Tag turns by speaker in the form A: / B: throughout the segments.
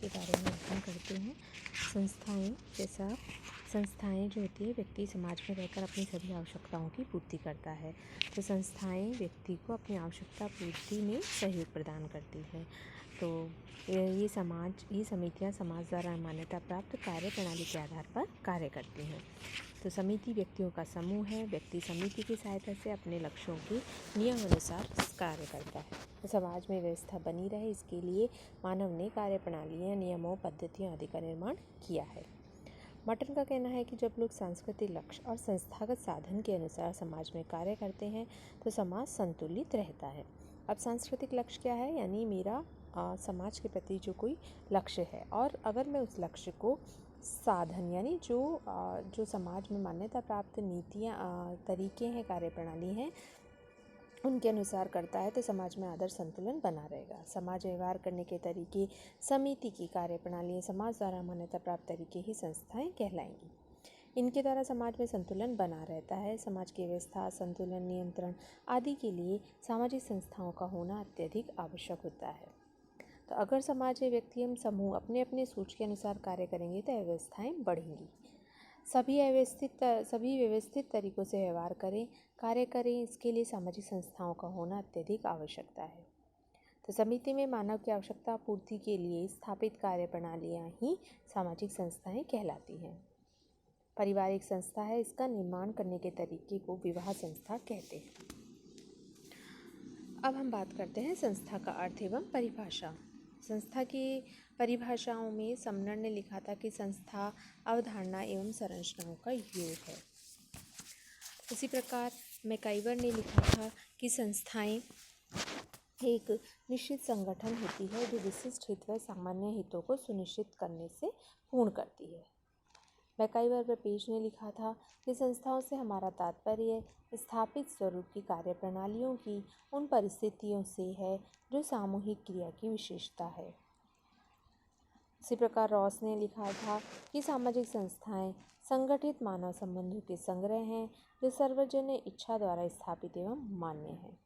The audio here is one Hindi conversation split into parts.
A: के बारे में अध्ययन करते हैं। संस्थाएं जो होती है व्यक्ति समाज में रहकर अपनी सभी आवश्यकताओं की पूर्ति करता है। तो संस्थाएं व्यक्ति को अपनी आवश्यकता पूर्ति में सहयोग प्रदान करती है। तो ये समितियां समाज द्वारा मान्यता प्राप्त कार्य प्रणाली के आधार पर कार्य करती हैं। तो समिति व्यक्तियों का समूह है। व्यक्ति समिति की सहायता से अपने लक्ष्यों के नियम अनुसार कार्य करता है। तो समाज में व्यवस्था बनी रहे, इसके लिए मानव ने कार्य प्रणालियाँ, नियमों, पद्धतियों आदि का निर्माण किया है। मॉर्टन का कहना है कि जब लोग सांस्कृतिक लक्ष्य और संस्थागत साधन के अनुसार समाज में कार्य करते हैं तो समाज संतुलित रहता है। अब सांस्कृतिक लक्ष्य क्या है, यानी मेरा समाज के प्रति जो कोई लक्ष्य है, और अगर मैं उस लक्ष्य को साधन यानी जो समाज में मान्यता प्राप्त नीतियाँ, तरीके हैं, कार्यप्रणाली हैं, उनके अनुसार करता है तो समाज में आदर्श संतुलन बना रहेगा। समाज व्यवहार करने के तरीके, समिति की कार्यप्रणाली, समाज द्वारा मान्यता प्राप्त तरीके ही संस्थाएं कहलाएंगी। इनके द्वारा समाज में संतुलन बना रहता है। समाज की व्यवस्था, संतुलन, नियंत्रण आदि के लिए सामाजिक संस्थाओं का होना अत्यधिक आवश्यक होता है। तो अगर समाज या व्यक्ति एवं समूह अपने अपने सोच के अनुसार कार्य करेंगे तो व्यवस्थाएं बढ़ेंगी। सभी व्यवस्थित तरीकों से व्यवहार करें, कार्य करें, इसके लिए सामाजिक संस्थाओं का होना अत्यधिक आवश्यकता है। तो समिति में मानव की आवश्यकता पूर्ति के लिए स्थापित कार्य प्रणालियाँ ही सामाजिक संस्थाएं कहलाती हैं। परिवार एक संस्था है, इसका निर्माण करने के तरीके को विवाह संस्था कहते हैं। अब हम बात करते हैं संस्था का अर्थ एवं परिभाषा। संस्था की परिभाषाओं में समनर ने लिखा था कि संस्था अवधारणा एवं संरचनाओं का योग है। इसी प्रकार मैकाइवर ने लिखा था कि संस्थाएं एक निश्चित संगठन होती है जो विशिष्ट हित व सामान्य हितों को सुनिश्चित करने से पूर्ण करती है। मैकाइवर व पेज ने लिखा था कि संस्थाओं से हमारा तात्पर्य स्थापित स्वरूप की कार्यप्रणालियों की उन परिस्थितियों से है जो सामूहिक क्रिया की विशेषता है। इसी प्रकार रॉस ने लिखा था कि सामाजिक संस्थाएं संगठित मानव संबंधों के संग्रह हैं जो सर्वजनीय इच्छा द्वारा स्थापित एवं मान्य है।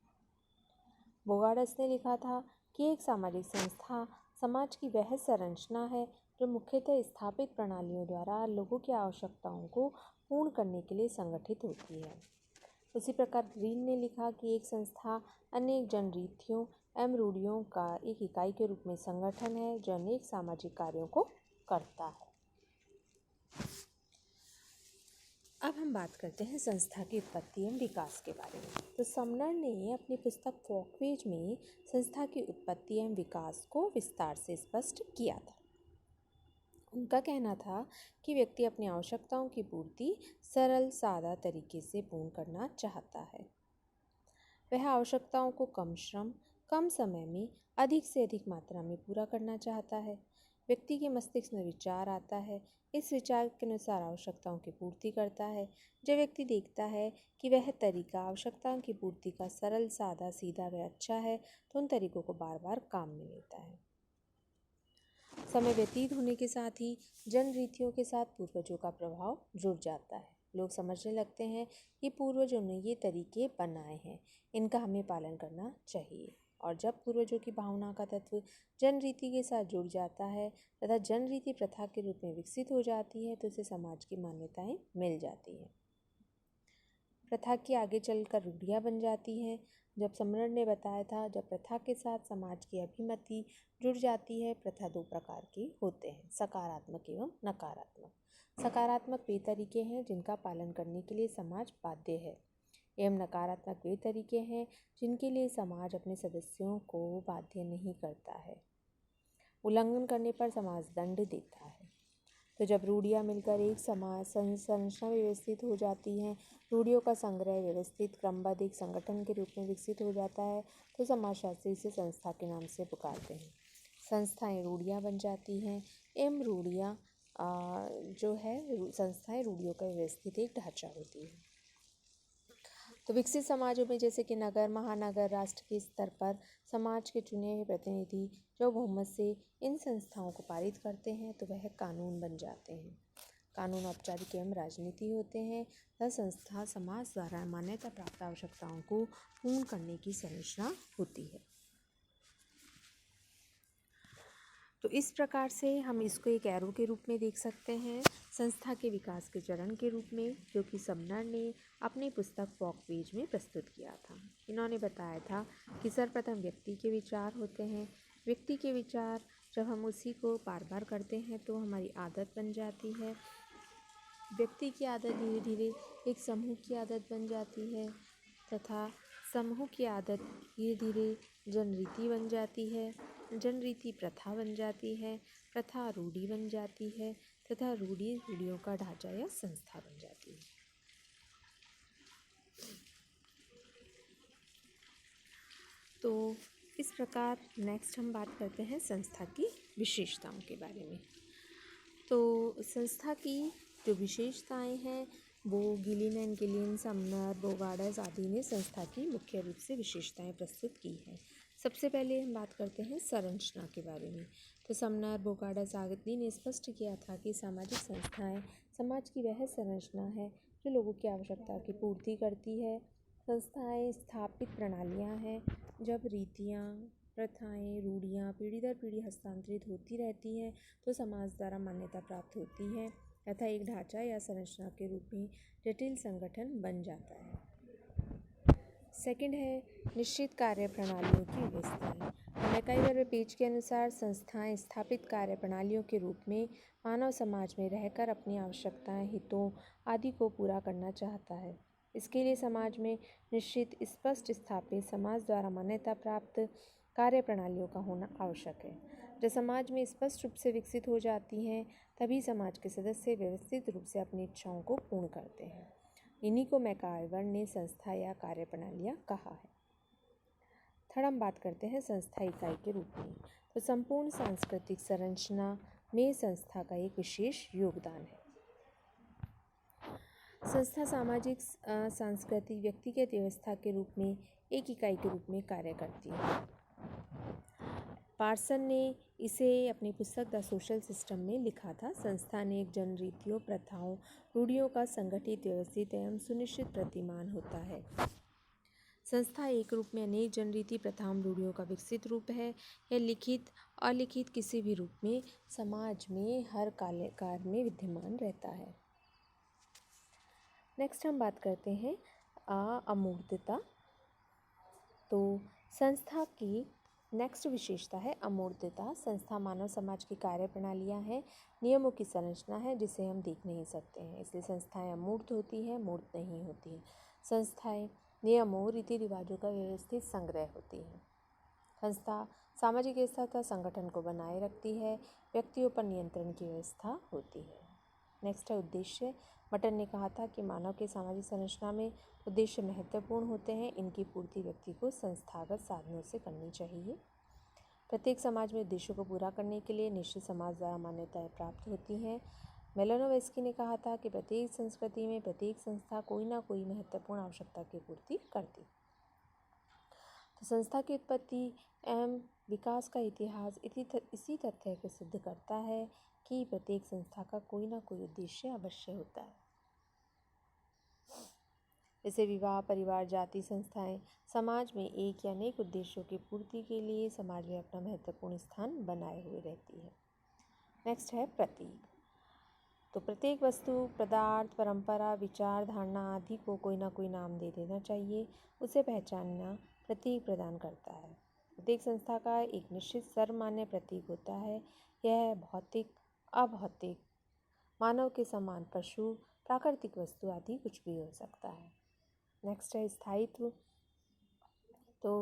A: बोगार्ड्स ने लिखा था कि एक सामाजिक संस्था समाज की वह संरचना है जो मुख्यतः स्थापित प्रणालियों द्वारा लोगों की आवश्यकताओं को पूर्ण करने के लिए संगठित होती है। उसी प्रकार ग्रीन ने लिखा कि एक संस्था अनेक जनरीतियों एवं रूढ़ियों का एक इकाई के रूप में संगठन है जो अनेक सामाजिक कार्यों को करता है। अब हम बात करते हैं संस्था की उत्पत्ति एवं विकास के बारे में। तो समनर ने अपनी पुस्तक फोकवेज में संस्था की उत्पत्ति एवं विकास को विस्तार से स्पष्ट किया था। उनका कहना था कि व्यक्ति अपनी आवश्यकताओं की पूर्ति सरल, सादा तरीके से पूर्ण करना चाहता है। वह आवश्यकताओं को कम श्रम, कम समय में अधिक से अधिक मात्रा में पूरा करना चाहता है। व्यक्ति के मस्तिष्क में विचार आता है, इस विचार के अनुसार आवश्यकताओं की पूर्ति करता है। जब व्यक्ति देखता है कि वह तरीका आवश्यकताओं की पूर्ति का सरल, सादा, सीधा व अच्छा है तो उन तरीकों को बार बार काम में लेता है। समय व्यतीत होने के साथ ही जनरीतियों के साथ पूर्वजों का प्रभाव जुड़ जाता है। लोग समझने लगते हैं कि पूर्वजों ने ये तरीके बनाए हैं, इनका हमें पालन करना चाहिए। और जब पूर्वजों की भावना का तत्व जनरीति के साथ जुड़ जाता है तथा जनरीति प्रथा के रूप में विकसित हो जाती है तो उसे समाज की मान्यताएं मिल जाती हैं। प्रथा की आगे चलकर रूढ़ियाँ बन जाती हैं। जब समनर ने बताया था, जब प्रथा के साथ समाज की अभिमति जुड़ जाती है। प्रथा दो प्रकार के होते हैं, सकारात्मक एवं नकारात्मक। सकारात्मक वे तरीके हैं जिनका पालन करने के लिए समाज बाध्य है, एवं नकारात्मक वे तरीके हैं जिनके लिए समाज अपने सदस्यों को बाध्य नहीं करता है। उल्लंघन करने पर समाज दंड देता है। तो जब रूढ़ियाँ मिलकर एक समाज संरचना व्यवस्थित हो जाती हैं, रूढ़ियों का संग्रह व्यवस्थित क्रमबद्ध एक संगठन के रूप में विकसित हो जाता है तो समाजशास्त्री इसे संस्था के नाम से पुकारते हैं। संस्थाएं रूढ़ियाँ बन जाती हैं एवं रूढ़ियाँ संस्थाएं रूढ़ियों का व्यवस्थित एक ढांचा होती है। तो विकसित समाजों में जैसे कि नगर, महानगर, राष्ट्र के स्तर पर समाज के चुने हुए प्रतिनिधि जो बहुमत से इन संस्थाओं को पारित करते हैं तो वह कानून बन जाते हैं। कानून औपचारिक एवं राजनीति होते हैं तथा संस्था समाज द्वारा मान्यता प्राप्त आवश्यकताओं को पूर्ण करने की संरचना होती है। तो इस प्रकार से हम इसको एक एरो के रूप में देख सकते हैं, संस्था के विकास के चरण के रूप में, जो कि समनर ने अपनी पुस्तक वॉकवेज में प्रस्तुत किया था। इन्होंने बताया था कि सर्वप्रथम व्यक्ति के विचार होते हैं। व्यक्ति के विचार जब हम उसी को बार बार करते हैं तो हमारी आदत बन जाती है। व्यक्ति की आदत धीरे धीरे एक समूह की आदत बन जाती है तथा समूह की आदत धीरे धीरे जनरीति बन जाती है। जनरीति प्रथा बन जाती है, प्रथा रूढ़ी बन जाती है तथा रूढ़ी रूढ़ियों का ढांचा या संस्था बन जाती है। तो इस प्रकार नेक्स्ट हम बात करते हैं संस्था की विशेषताओं के बारे में। तो संस्था की जो विशेषताएं हैं वो गिलिन एंड गिलिन, समनर, बोगार्ड्स आदि ने संस्था की मुख्य रूप से विशेषताएं प्रस्तुत की हैं। सबसे पहले हम बात करते हैं संरचना के बारे में। तो समनर, बोगार्ड्स आदि ने स्पष्ट किया था कि सामाजिक संस्थाएं समाज की वह संरचना है जो लोगों की आवश्यकता की पूर्ति करती है। संस्थाएं स्थापित प्रणालियां हैं जब रीतियाँ, प्रथाएं, रूढ़ियाँ पीढ़ी दर पीढ़ी हस्तांतरित होती रहती हैं तो समाज द्वारा मान्यता प्राप्त होती है तथा एक ढांचा या संरचना के रूप में जटिल संगठन बन जाता है। सेकंड है निश्चित कार्य प्रणालियों की व्यवस्थाएं। मैकाइवर पेज के अनुसार संस्थाएं स्थापित कार्य प्रणालियों के रूप में मानव समाज में रहकर अपनी आवश्यकताएं, हितों आदि को पूरा करना चाहता है। इसके लिए समाज में निश्चित, स्पष्ट, स्थापित, समाज द्वारा मान्यता प्राप्त कार्य प्रणालियों का होना आवश्यक है। जब समाज में स्पष्ट रूप से विकसित हो जाती हैं तभी समाज के सदस्य व्यवस्थित रूप से अपनी इच्छाओं को पूर्ण करते हैं। इन्हीं को मैकाइवर ने संस्था या कार्य प्रणालियाँ कहा है। थर्ड हम बात करते हैं संस्था इकाई के रूप में। तो संपूर्ण सांस्कृतिक संरचना में संस्था का एक विशेष योगदान है। संस्था सामाजिक, सांस्कृतिक, व्यक्तिगत व्यवस्था के रूप में एक इकाई के रूप में कार्य करती है। पार्सन ने इसे अपनी पुस्तक द सोशल सिस्टम में लिखा था। संस्था ने एक जनरीतियों, प्रथाओं, रूढ़ियों का संगठित, व्यवस्थित एवं सुनिश्चित प्रतिमान होता है। संस्था एक रूप में अनेक जनरीति, प्रथाओं, रूढ़ियों का विकसित रूप है। यह लिखित, अलिखित किसी भी रूप में समाज में हर काल में विद्यमान रहता है। नेक्स्ट हम बात करते हैं अमूर्तता। तो संस्था की नेक्स्ट विशेषता है अमूर्तता। संस्था मानव समाज की कार्य प्रणालियाँ हैं, नियमों की संरचना है जिसे हम देख नहीं सकते हैं, इसलिए संस्थाएं अमूर्त होती हैं, मूर्त नहीं होती हैं। संस्थाएं नियमों, रीति रिवाजों का व्यवस्थित संग्रह होती हैं। संस्था सामाजिक व्यवस्था तथा संगठन को बनाए रखती है, व्यक्तियों पर नियंत्रण की व्यवस्था होती है। नेक्स्ट है उद्देश्य। मटन ने कहा था कि मानव के सामाजिक संरचना में उद्देश्य महत्वपूर्ण होते हैं। इनकी पूर्ति व्यक्ति को संस्थागत साधनों से करनी चाहिए। प्रत्येक समाज में उद्देश्यों को पूरा करने के लिए निश्चित समाज द्वारा मान्यताएं प्राप्त होती हैं। मेलानोव्स्की ने कहा था कि प्रत्येक संस्कृति में प्रत्येक संस्था कोई ना कोई महत्वपूर्ण आवश्यकता की पूर्ति करती। तो संस्था की उत्पत्ति एवं विकास का इतिहास इसी तथ्य को सिद्ध करता है कि प्रत्येक संस्था का कोई ना कोई उद्देश्य अवश्य होता है। जैसे विवाह, परिवार, जाति, संस्थाएं समाज में एक या अनेक उद्देश्यों की पूर्ति के लिए समाज में अपना महत्वपूर्ण स्थान बनाए हुए रहती है। नेक्स्ट है प्रतीक। तो प्रत्येक वस्तु, पदार्थ, परंपरा, विचार, धारणा आदि को कोई ना कोई नाम दे देना चाहिए। उसे पहचानना प्रतीक प्रदान करता है। प्रत्येक संस्था का एक निश्चित सर्वमान्य प्रतीक होता है। यह भौतिक, अभौतिक, मानव के समान पशु, प्राकृतिक वस्तु आदि कुछ भी हो सकता है। नेक्स्ट है स्थायित्व। तो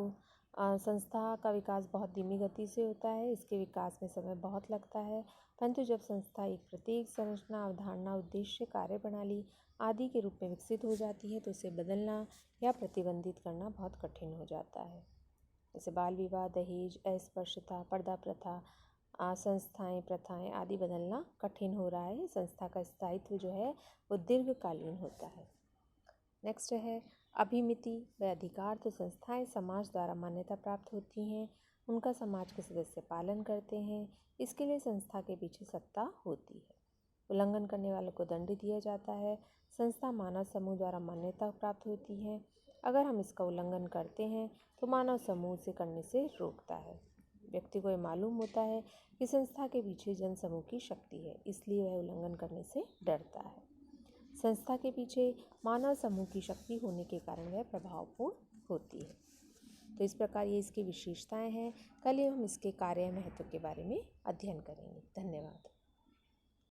A: संस्था का विकास बहुत धीमी गति से होता है, इसके विकास में समय बहुत लगता है, परंतु जब संस्था एक प्रतीक, संरचना, अवधारणा, उद्देश्य, कार्य प्रणाली आदि के रूप में विकसित हो जाती है तो उसे बदलना या प्रतिबंधित करना बहुत कठिन हो जाता है। जैसे बाल विवाह, दहेज, अस्पृश्यता, पर्दा प्रथा, संस्थाएं, प्रथाएं आदि बदलना कठिन हो रहा है। संस्था का स्थायित्व जो है वो दीर्घकालीन होता है। नेक्स्ट है अभिमिति व अधिकार। तो संस्थाएं समाज द्वारा मान्यता प्राप्त होती हैं, उनका समाज के सदस्य पालन करते हैं, इसके लिए संस्था के पीछे सत्ता होती है। उल्लंघन करने वालों को दंड दिया जाता है। संस्था मानव समूह द्वारा मान्यता प्राप्त होती है। अगर हम इसका उल्लंघन करते हैं तो मानव समूह से करने से रोकता है। व्यक्ति को यह मालूम होता है कि संस्था के पीछे जनसमूह की शक्ति है, इसलिए वह उल्लंघन करने से डरता है। संस्था के पीछे मानव समूह की शक्ति होने के कारण वह प्रभावपूर्ण होती है। तो इस प्रकार ये इसकी विशेषताएं हैं। कल ही हम इसके कार्य महत्व के बारे में अध्ययन करेंगे। धन्यवाद।